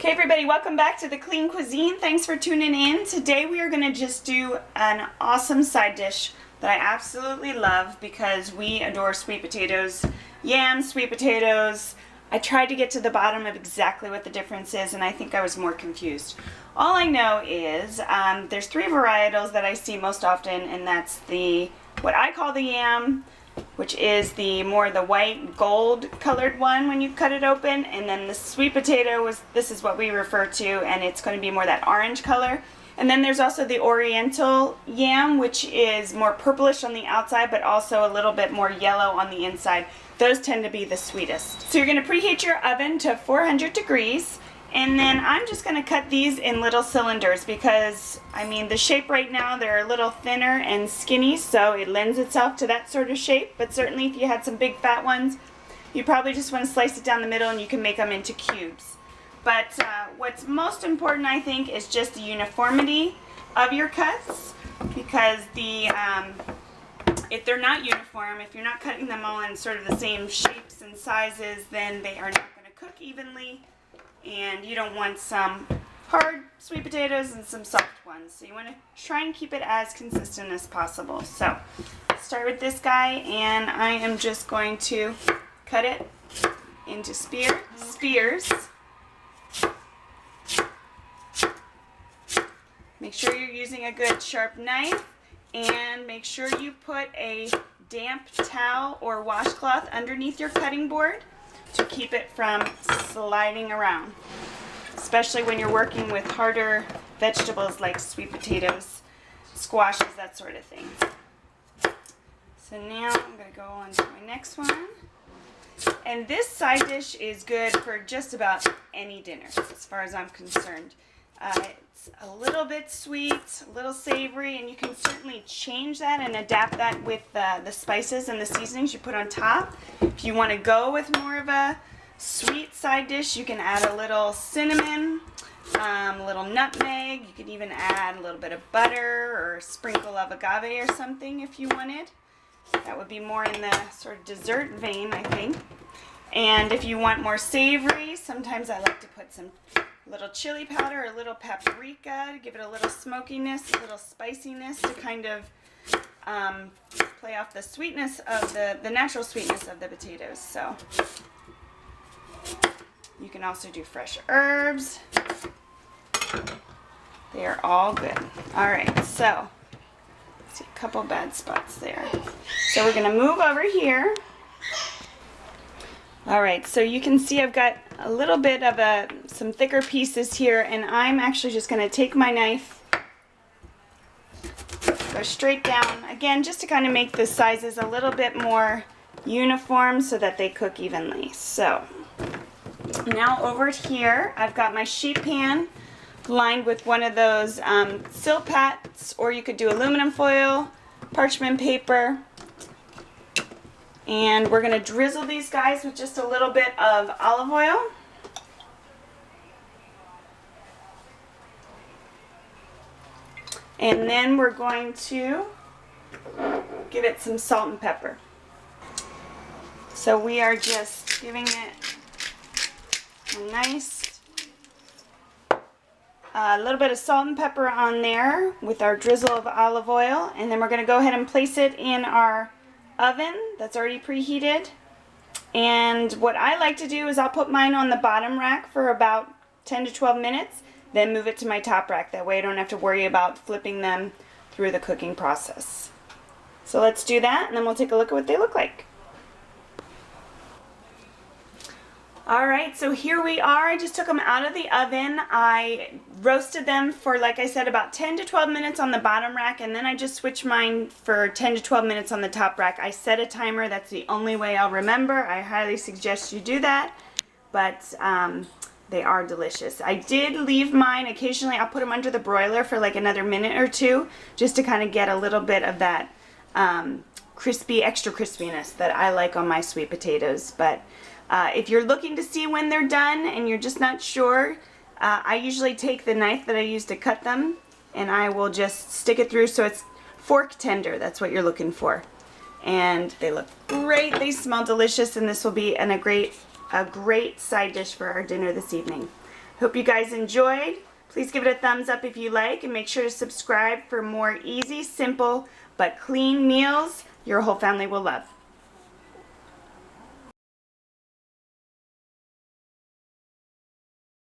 Okay everybody, welcome back to the Clean Cuisine. Thanks for tuning in. Today we are going to just do an awesome side dish that I absolutely love because we adore sweet potatoes, yams, sweet potatoes. I tried to get to the bottom of exactly what the difference is and I think I was more confused. All I know is there's three varietals that I see most often, and that's what I call the yam, which is the white gold colored one when you cut it open, and then the sweet potato this is what we refer to, and it's going to be more that orange color. And then there's also the oriental yam, which is more purplish on the outside but also a little bit more yellow on the inside. Those tend to be the sweetest. So you're going to preheat your oven to 400 degrees, and then I'm just going to cut these in little cylinders because, I mean, the shape right now, they're a little thinner and skinny, so it lends itself to that sort of shape. But certainly if you had some big fat ones, you probably just want to slice it down the middle and you can make them into cubes. But what's most important, I think, is just the uniformity of your cuts, because if they're not uniform, if you're not cutting them all in sort of the same shapes and sizes, then they are not going to cook evenly. And you don't want some hard sweet potatoes and some soft ones. So you want to try and keep it as consistent as possible. So start with this guy, and I am just going to cut it into spears. Make sure you're using a good sharp knife, and make sure you put a damp towel or washcloth underneath your cutting board to keep it from sliding around, especially when you're working with harder vegetables like sweet potatoes, squashes, that sort of thing. So now I'm going to go on to my next one. And this side dish is good for just about any dinner as far as I'm concerned. It's a little bit sweet, a little savory, and you can certainly change that and adapt that with the spices and the seasonings you put on top. If you want to go with more of a sweet side dish, you can add a little cinnamon, a little nutmeg. You could even add a little bit of butter or a sprinkle of agave or something if you wanted. That would be more in the sort of dessert vein, I think. And if you want more savory, sometimes I like to put some little chili powder, a little paprika to give it a little smokiness, a little spiciness to kind of play off the sweetness of the natural sweetness of the potatoes. So you can also do fresh herbs. They are all good. All right, so see a couple bad spots there. So we're going to move over here. Alright, so you can see I've got a little bit of some thicker pieces here, and I'm actually just going to take my knife, go straight down, again just to kind of make the sizes a little bit more uniform so that they cook evenly. So now over here I've got my sheet pan lined with one of those Silpats, or you could do aluminum foil, parchment paper. And we're going to drizzle these guys with just a little bit of olive oil. And then we're going to give it some salt and pepper. So we are just giving it a nice little bit of salt and pepper on there with our drizzle of olive oil. And then we're going to go ahead and place it in our oven that's already preheated. And what I like to do is I'll put mine on the bottom rack for about 10 to 12 minutes, then move it to my top rack. That way I don't have to worry about flipping them through the cooking process. So let's do that, and then we'll take a look at what they look like. Alright, so here we are. I just took them out of the oven. I roasted them for, like I said, about 10 to 12 minutes on the bottom rack, and then I just switched mine for 10 to 12 minutes on the top rack. I set a timer. That's the only way I'll remember. I highly suggest you do that, but they are delicious. I did leave mine, occasionally I'll put them under the broiler for like another minute or two, just to kind of get a little bit of that extra crispiness that I like on my sweet potatoes. But if you're looking to see when they're done and you're just not sure, I usually take the knife that I use to cut them and I will just stick it through so it's fork tender. That's what you're looking for. And they look great, they smell delicious, and this will be a great side dish for our dinner this evening. Hope you guys enjoyed. Please give it a thumbs up if you like, and make sure to subscribe for more easy, simple, but clean meals your whole family will love.